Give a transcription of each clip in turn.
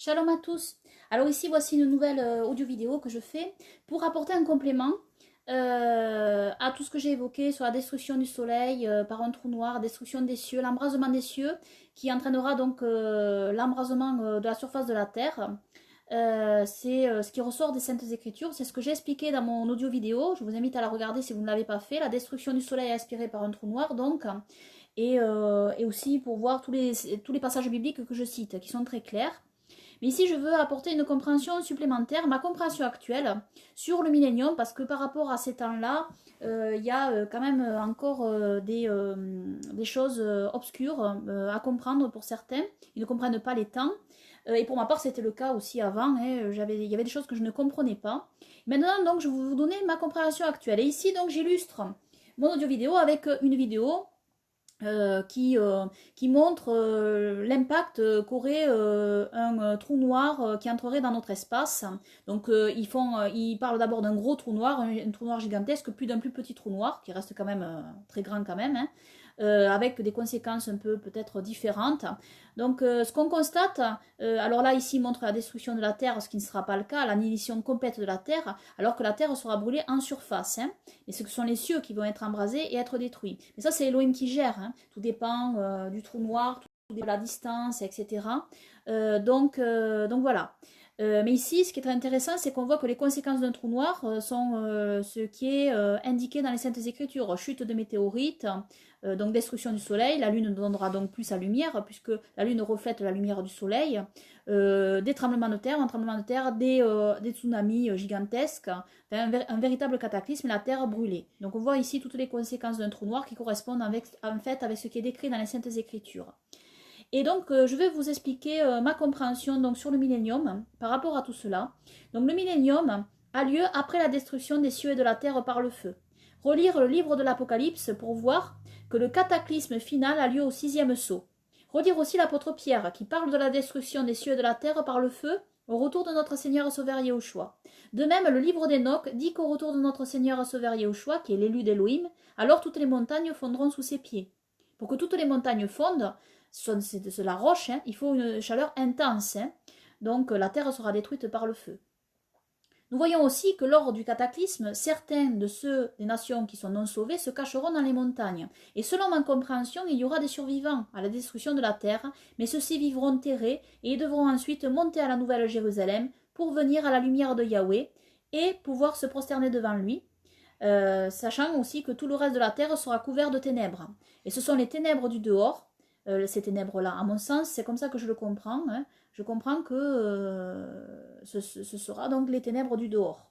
Shalom à tous. Alors ici voici une nouvelle audio-vidéo que je fais pour apporter un complément à tout ce que j'ai évoqué sur la destruction du soleil par un trou noir, la destruction des cieux, l'embrasement des cieux qui entraînera donc l'embrasement de la surface de la Terre. C'est ce qui ressort des Saintes Écritures, c'est ce que j'ai expliqué dans mon audio-vidéo. Je vous invite à la regarder si vous ne l'avez pas fait. La destruction du soleil aspirée par un trou noir donc. Et aussi pour voir tous les passages bibliques que je cite, qui sont très clairs. Mais ici, je veux apporter une compréhension supplémentaire, ma compréhension actuelle sur le millénium, parce que par rapport à ces temps-là, il y a quand même encore des choses obscures à comprendre pour certains. Ils ne comprennent pas les temps. Et pour ma part, c'était le cas aussi avant. Hein, il y avait des choses que je ne comprenais pas. Maintenant, donc, je vais vous donner ma compréhension actuelle. Et ici, donc, j'illustre mon audio-vidéo avec une vidéo qui montre l'impact qu'aurait un trou noir qui entrerait dans notre espace. Donc ils parlent d'abord d'un gros trou noir, un trou noir gigantesque, puis d'un plus petit trou noir, qui reste quand même très grand quand même, hein, avec des conséquences un peu peut-être différentes. Donc ce qu'on constate, alors là ici il montre la destruction de la Terre, ce qui ne sera pas le cas, l'annihilation complète de la Terre, alors que la Terre sera brûlée en surface. Hein. Et ce sont les cieux qui vont être embrasés et être détruits. Mais ça c'est Elohim qui gère, hein. Tout dépend du trou noir, tout dépend de la distance, etc. Donc voilà. Mais ici, ce qui est très intéressant, c'est qu'on voit que les conséquences d'un trou noir sont ce qui est indiqué dans les Saintes Écritures. Chute de météorites, donc destruction du soleil, la lune ne donnera donc plus sa lumière, puisque la lune reflète la lumière du soleil, des tremblements de terre, des tsunamis gigantesques, un véritable cataclysme, la terre brûlée. Donc on voit ici toutes les conséquences d'un trou noir qui correspondent en fait avec ce qui est décrit dans les Saintes Écritures. Et donc, je vais vous expliquer ma compréhension donc, sur le millénium par rapport à tout cela. Donc, le millénium a lieu après la destruction des cieux et de la terre par le feu. Relire le livre de l'Apocalypse pour voir que le cataclysme final a lieu au 6e sceau. Relire aussi l'apôtre Pierre qui parle de la destruction des cieux et de la terre par le feu au retour de notre Seigneur Sauveur Yahushua. De même, le livre d'Enoch dit qu'au retour de notre Seigneur Sauveur Yahushua, qui est l'élu d'Élohim, alors toutes les montagnes fondront sous ses pieds. Pour que toutes les montagnes fondent, c'est de la roche, hein, il faut une chaleur intense, hein, donc la terre sera détruite par le feu. Nous voyons aussi que lors du cataclysme, certains de ceux des nations qui sont non sauvés se cacheront dans les montagnes. Et selon ma compréhension, il y aura des survivants à la destruction de la terre, mais ceux-ci vivront terrés et ils devront ensuite monter à la Nouvelle Jérusalem pour venir à la lumière de Yahweh et pouvoir se prosterner devant lui, sachant aussi que tout le reste de la terre sera couvert de ténèbres. Et ce sont les ténèbres du dehors, ces ténèbres-là. À mon sens, c'est comme ça que je le comprends. Hein. Je comprends que ce sera donc les ténèbres du dehors.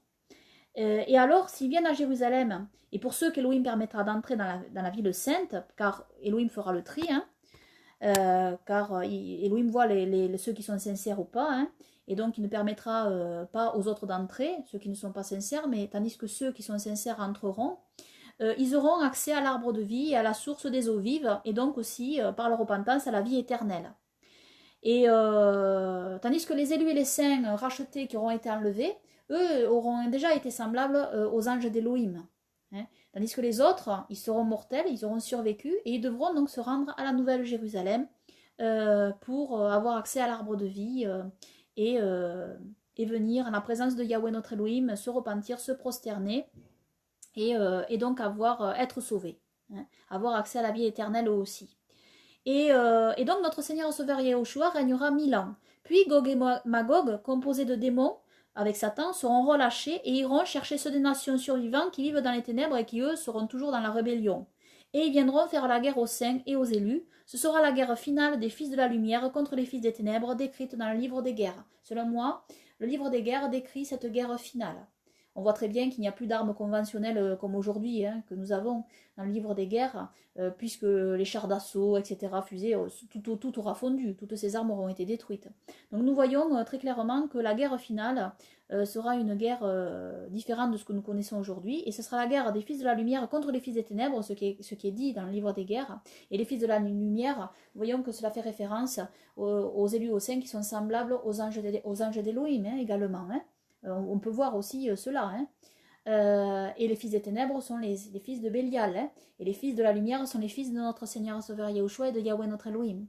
Et alors, s'ils viennent à Jérusalem, et pour ceux qu'Élohim permettra d'entrer dans la ville sainte, car Élohim fera le tri, hein, car Élohim voit ceux qui sont sincères ou pas, hein, et donc il ne permettra pas aux autres d'entrer, ceux qui ne sont pas sincères, mais tandis que ceux qui sont sincères entreront. Ils auront accès à l'arbre de vie et à la source des eaux vives, et donc aussi, par leur repentance, à la vie éternelle. Et tandis que les élus et les saints rachetés qui auront été enlevés, eux auront déjà été semblables aux anges d'Élohim. Hein. Tandis que les autres, ils seront mortels, ils auront survécu, et ils devront donc se rendre à la Nouvelle Jérusalem pour avoir accès à l'arbre de vie et venir en la présence de Yahweh notre Elohim, se repentir, se prosterner, et donc être sauvés, hein, avoir accès à la vie éternelle aussi. Et donc notre Seigneur Sauveur Yahushua régnera 1000 ans. Puis Gog et Magog, composés de démons, avec Satan, seront relâchés et iront chercher ceux des nations survivantes qui vivent dans les ténèbres et qui, eux, seront toujours dans la rébellion. Et ils viendront faire la guerre aux saints et aux élus. Ce sera la guerre finale des fils de la lumière contre les fils des ténèbres, décrite dans le livre des guerres. Selon moi, le livre des guerres décrit cette guerre finale. On voit très bien qu'il n'y a plus d'armes conventionnelles comme aujourd'hui, hein, que nous avons dans le livre des guerres, puisque les chars d'assaut, etc., fusées, tout aura fondu, toutes ces armes auront été détruites. Donc nous voyons très clairement que la guerre finale sera une guerre différente de ce que nous connaissons aujourd'hui, et ce sera la guerre des fils de la lumière contre les fils des ténèbres, ce qui est dit dans le livre des guerres, et les fils de la lumière, voyons que cela fait référence aux élus, aux saints qui sont semblables aux anges d'Élohim, hein, également, hein. On peut voir aussi cela. Hein. Et les fils des ténèbres sont les fils de Bélial. Hein. Et les fils de la lumière sont les fils de notre Seigneur Sauveur Yahushua et de Yahweh notre Elohim.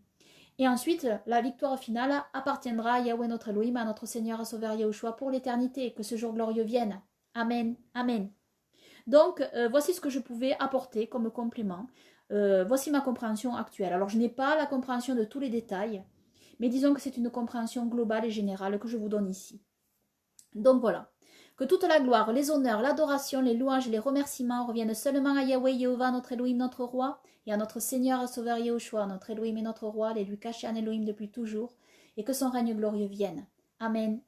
Et ensuite, la victoire finale appartiendra à Yahweh notre Elohim, à notre Seigneur et Sauveur Yahushua pour l'éternité. Que ce jour glorieux vienne. Amen. Amen. Donc, voici ce que je pouvais apporter comme complément. Voici ma compréhension actuelle. Alors, je n'ai pas la compréhension de tous les détails, mais disons que c'est une compréhension globale et générale que je vous donne ici. Donc voilà. Que toute la gloire, les honneurs, l'adoration, les louanges et les remerciements reviennent seulement à Yahweh Yehovah, notre Elohim, notre roi, et à notre Seigneur et Sauveur Yahushua, notre Elohim et notre roi, les lui cachés en Elohim depuis toujours, et que son règne glorieux vienne. Amen.